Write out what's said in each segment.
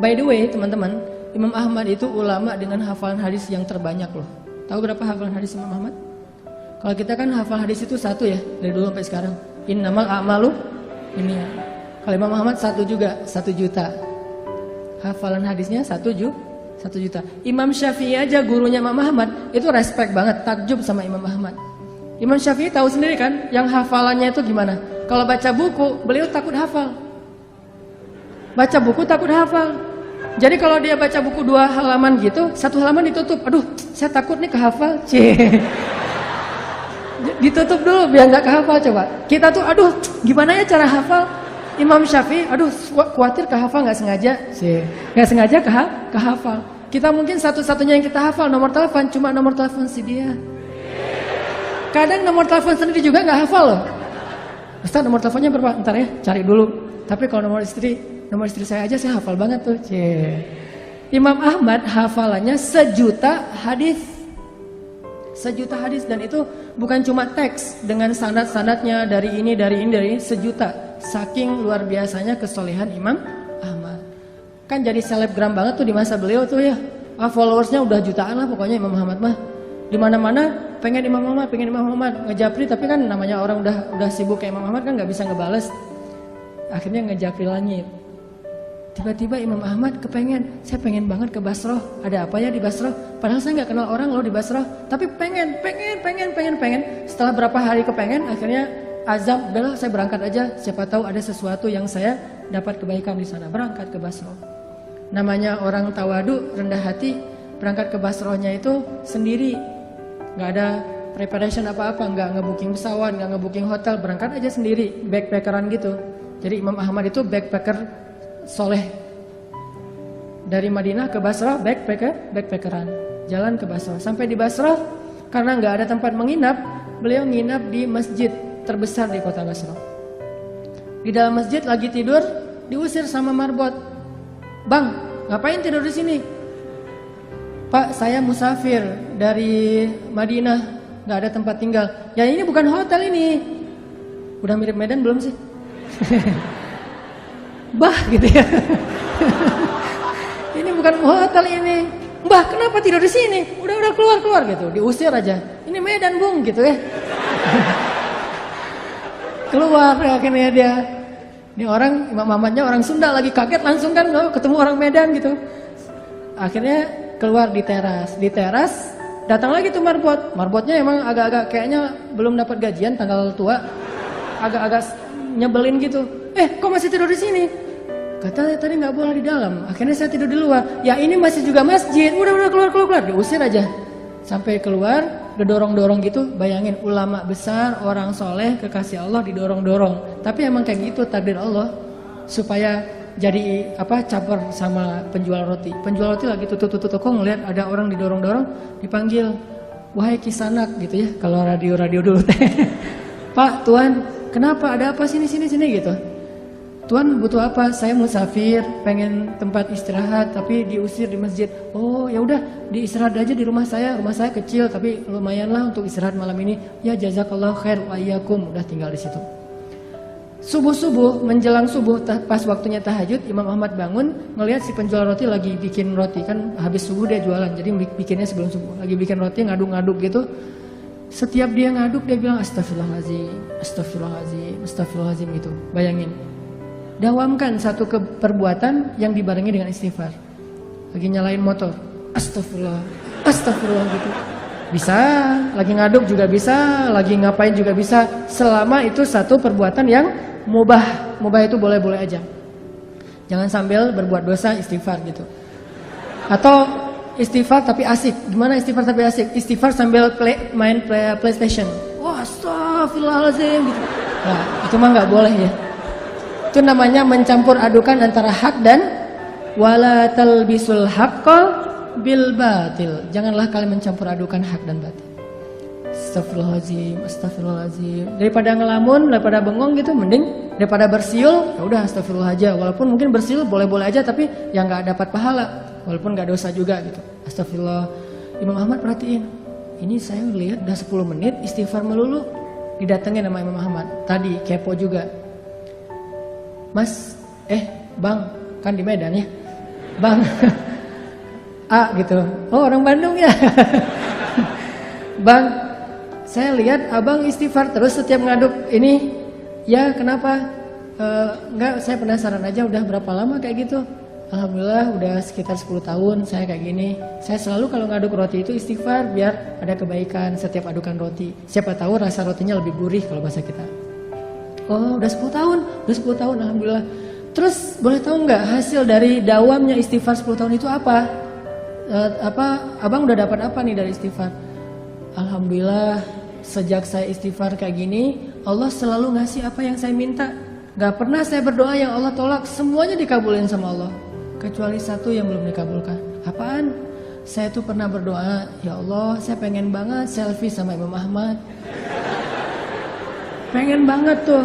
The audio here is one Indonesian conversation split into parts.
By the way teman-teman, Imam Ahmad itu ulama dengan hafalan hadis yang terbanyak loh. Tahu berapa hafalan hadis Imam Ahmad? Kalau kita kan hafal hadis itu satu ya, dari dulu sampai sekarang. Innamal a'malu ini ya. Kalau Imam Ahmad satu juga, 1 juta. Hafalan hadisnya 1 juta. Imam Syafi'i aja gurunya Imam Ahmad itu respect banget, takjub sama Imam Ahmad. Imam Syafi'i tahu sendiri kan, yang hafalannya itu gimana? Kalau baca buku, beliau takut hafal. Baca buku takut hafal. Jadi kalau dia baca buku 2 halaman gitu, 1 halaman ditutup. Aduh, saya takut nih kehafal. Ditutup dulu biar nggak kehafal coba. Kita tuh, aduh, gimana ya cara hafal? Imam Syafi'i, aduh, khawatir kehafal nggak sengaja. Nggak sengaja kehafal. Kita mungkin satu-satunya yang kita hafal nomor telepon, cuma nomor telepon si dia. Kadang nomor telepon sendiri juga nggak hafal loh. Ustaz, nomor teleponnya berapa? Ntar ya, cari dulu. Tapi kalau nomor istri saya aja saya hafal banget tuh. Imam Ahmad hafalannya 1 juta hadis. 1 juta hadis, dan itu bukan cuma teks dengan sanad-sanadnya dari ini 1 juta. Saking luar biasanya kesolehan Imam Ahmad. Kan jadi selebgram banget tuh di masa beliau tuh ya. Followersnya udah jutaan lah pokoknya Imam Ahmad mah. Di mana-mana pengen Imam Ahmad, ngejapri, tapi kan namanya orang udah sibuk kayak Imam Ahmad kan nggak bisa ngebales. Akhirnya ngejapri langit. Tiba-tiba Imam Ahmad saya pengen banget ke Basrah. Ada apa ya di Basrah? Padahal saya nggak kenal orang loh di Basrah, tapi pengen. Setelah berapa hari kepengen, akhirnya azam, udahlah saya berangkat aja. Siapa tahu ada sesuatu yang saya dapat kebaikan di sana. Berangkat ke Basrah. Namanya orang tawadu, rendah hati, berangkat ke Basrahnya itu sendiri. Nggak ada preparation apa-apa, nggak ngebooking pesawat, nggak ngebooking hotel, berangkat aja sendiri, backpackeran gitu. Jadi Imam Ahmad itu backpacker soleh. Dari Madinah ke Basrah backpackeran, jalan ke Basrah. Sampai di Basrah, karena nggak ada tempat menginap, beliau nginap di masjid terbesar di kota Basrah. Di dalam masjid lagi tidur, diusir sama marbot. Bang, ngapain tidur di sini? Pak, saya musafir dari Madinah, nggak ada tempat tinggal. Ya ini bukan hotel ini. Udah mirip Medan belum sih? Bah gitu ya. Ini bukan hotel ini. Mbah, kenapa tidur di sini? Udah keluar gitu. Diusir aja. Ini Medan, Bung, gitu ya. Keluar akhirnya dia. Ini orang, Imam Ahmadnya orang Sunda, lagi kaget langsung kan ketemu orang Medan gitu. Akhirnya keluar di teras datang lagi tuh marbotnya emang agak-agak kayaknya belum dapat gajian tanggal tua, agak-agak nyebelin gitu. Kok masih tidur di sini? Katanya tadi nggak boleh di dalam. Akhirnya saya tidur di luar. Ya ini masih juga masjid. Udah keluar. Diusir aja. Sampai keluar, didorong-dorong gitu. Bayangin ulama besar, orang soleh, kekasih Allah didorong-dorong. Tapi emang kayak gitu takdir Allah supaya jadi caper sama penjual roti. Penjual roti lagi tutup toko ngeliat ada orang didorong-dorong, dipanggil, wahai kisanak gitu ya. Kalau radio dulu teh. Pak, Tuan, kenapa? Ada apa sini gitu. Tuan butuh apa? Saya musafir, pengen tempat istirahat tapi diusir di masjid. Oh, ya udah, diistirahat aja di rumah saya. Rumah saya kecil tapi lumayan lah untuk istirahat malam ini. Ya jazakallahu khair wa iyyakum. Udah tinggal di situ. Subuh menjelang subuh pas waktunya tahajud, Imam Ahmad bangun ngelihat si penjual roti lagi bikin roti, kan habis subuh dia jualan, jadi bikinnya sebelum subuh. Lagi bikin roti ngaduk-ngaduk gitu. Setiap dia ngaduk dia bilang astagfirullahaladzim gitu. Bayangin. Dawamkan satu perbuatan yang dibarengi dengan istighfar. Lagi nyalain motor, astagfirullah gitu. Bisa, lagi ngaduk juga bisa, lagi ngapain juga bisa, selama itu satu perbuatan yang mubah. Mubah itu boleh-boleh aja. Jangan sambil berbuat dosa istighfar gitu. Atau istighfar tapi asik. Gimana istighfar tapi asik? Istighfar sambil main PlayStation. Wah, astagfirullahaladzim gitu. Nah, itu mah nggak boleh ya. Itu namanya mencampur adukan antara hak dan wala talbisul haqqa bil batil. Janganlah kalian mencampur adukan hak dan batil. Astagfirullahaladzim. Daripada ngelamun, daripada bengong gitu, mending daripada bersiul, ya udah astagfirullah aja. Walaupun mungkin bersiul boleh-boleh aja, tapi yang nggak dapat pahala, walaupun nggak dosa juga gitu. Astagfirullah. Imam Ahmad perhatiin, ini saya lihat udah 10 menit istighfar melulu. Didatengin sama Imam Ahmad. Tadi kepo juga. Mas, Bang, kan di Medan ya. Bang, A gitu. Oh orang Bandung ya. Bang, saya lihat abang istighfar terus setiap ngaduk ini. Ya kenapa? Enggak, saya penasaran aja udah berapa lama kayak gitu. Alhamdulillah udah sekitar 10 tahun saya kayak gini. Saya selalu kalau ngaduk roti itu istighfar biar ada kebaikan setiap adukan roti. Siapa tahu rasa rotinya lebih gurih kalau bahasa kita. Oh udah 10 tahun, Alhamdulillah. Terus boleh tahu nggak hasil dari dawamnya istighfar 10 tahun itu apa? Abang udah dapat apa nih dari istighfar? Alhamdulillah sejak saya istighfar kayak gini, Allah selalu ngasih apa yang saya minta. Gak pernah saya berdoa yang Allah tolak, semuanya dikabulin sama Allah. Kecuali satu yang belum dikabulkan. Apaan? Saya tuh pernah berdoa, ya Allah saya pengen banget selfie sama Imam Ahmad. Pengen banget tuh.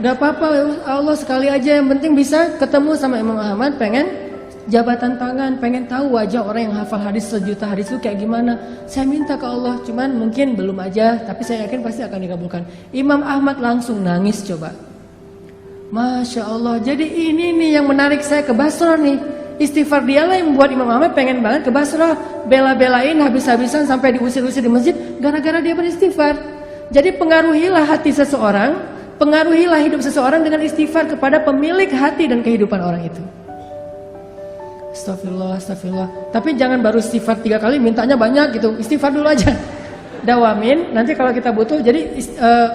Gak apa-apa Allah sekali aja, yang penting bisa ketemu sama Imam Ahmad. Pengen jabatan tangan, pengen tahu wajah orang yang hafal hadis sejuta hadis itu kayak gimana. Saya minta ke Allah, cuman mungkin belum aja, tapi saya yakin pasti akan dikabulkan. Imam Ahmad langsung nangis coba. Masya Allah, jadi ini nih yang menarik saya ke Basrah nih. Istighfar dialah yang membuat Imam Ahmad pengen banget ke Basrah. Bela-belain habis-habisan sampai diusir-usir di masjid gara-gara dia beristighfar. Jadi pengaruhilah hati seseorang, pengaruhilah hidup seseorang dengan istighfar kepada pemilik hati dan kehidupan orang itu. Astagfirullah, astagfirullah. Tapi jangan baru istighfar 3 kali mintanya banyak gitu. Istighfar dulu aja. Dawamin, nanti kalau kita butuh, jadi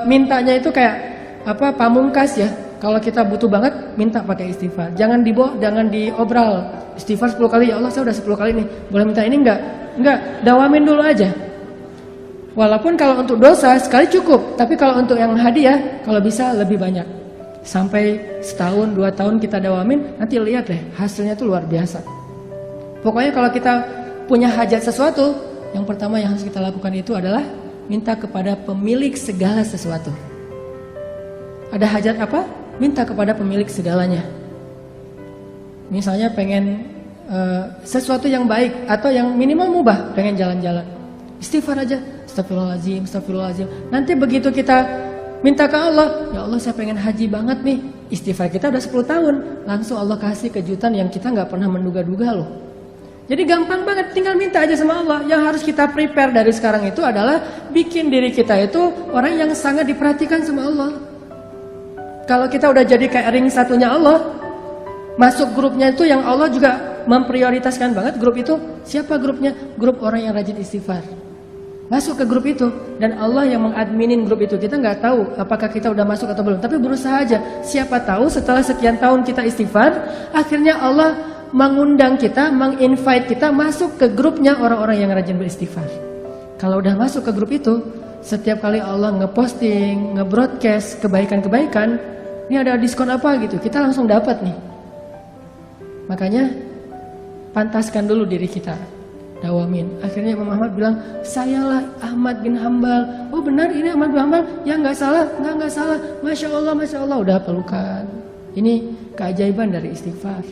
mintanya itu kayak apa, pamungkas ya. Kalau kita butuh banget, minta pakai istighfar. Jangan diobral. Istighfar 10 kali, ya Allah saya udah 10 kali nih. Boleh minta ini enggak? Enggak, dawamin dulu aja. Walaupun kalau untuk dosa sekali cukup, tapi kalau untuk yang hadiah, kalau bisa lebih banyak. Sampai setahun, 2 tahun kita dawamin, nanti lihat deh hasilnya tuh luar biasa. Pokoknya kalau kita punya hajat sesuatu, yang pertama yang harus kita lakukan itu adalah minta kepada pemilik segala sesuatu. Ada hajat apa? Minta kepada pemilik segalanya. Misalnya pengen sesuatu yang baik atau yang minimal mubah, pengen jalan-jalan. Istighfar aja, astagfirullahaladzim, astagfirullahaladzim. Nanti begitu kita minta ke Allah, ya Allah saya pengen haji banget nih. Istighfar kita udah 10 tahun, langsung Allah kasih kejutan yang kita gak pernah menduga-duga loh. Jadi gampang banget, tinggal minta aja sama Allah. Yang harus kita prepare dari sekarang itu adalah bikin diri kita itu orang yang sangat diperhatikan sama Allah. Kalau kita udah jadi kayak ring satunya Allah, masuk grupnya itu yang Allah juga memprioritaskan banget grup itu. Siapa grupnya? Grup orang yang rajin istighfar. Masuk ke grup itu dan Allah yang mengadminin grup itu. Kita nggak tahu apakah kita udah masuk atau belum, tapi berusaha aja. Siapa tahu setelah sekian tahun kita istighfar, akhirnya Allah mengundang kita, menginvite kita masuk ke grupnya orang-orang yang rajin beristighfar. Kalau udah masuk ke grup itu, setiap kali Allah ngeposting, ngebroadcast kebaikan-kebaikan, ini ada diskon apa gitu, kita langsung dapat nih. Makanya pantaskan dulu diri kita, dawamin. Akhirnya Imam Ahmad bilang, sayalah Ahmad bin Hambal. Oh benar ini Ahmad bin Hambal? Ya nggak salah, nggak salah. Masya Allah, udah pelukan. Ini keajaiban dari istighfar.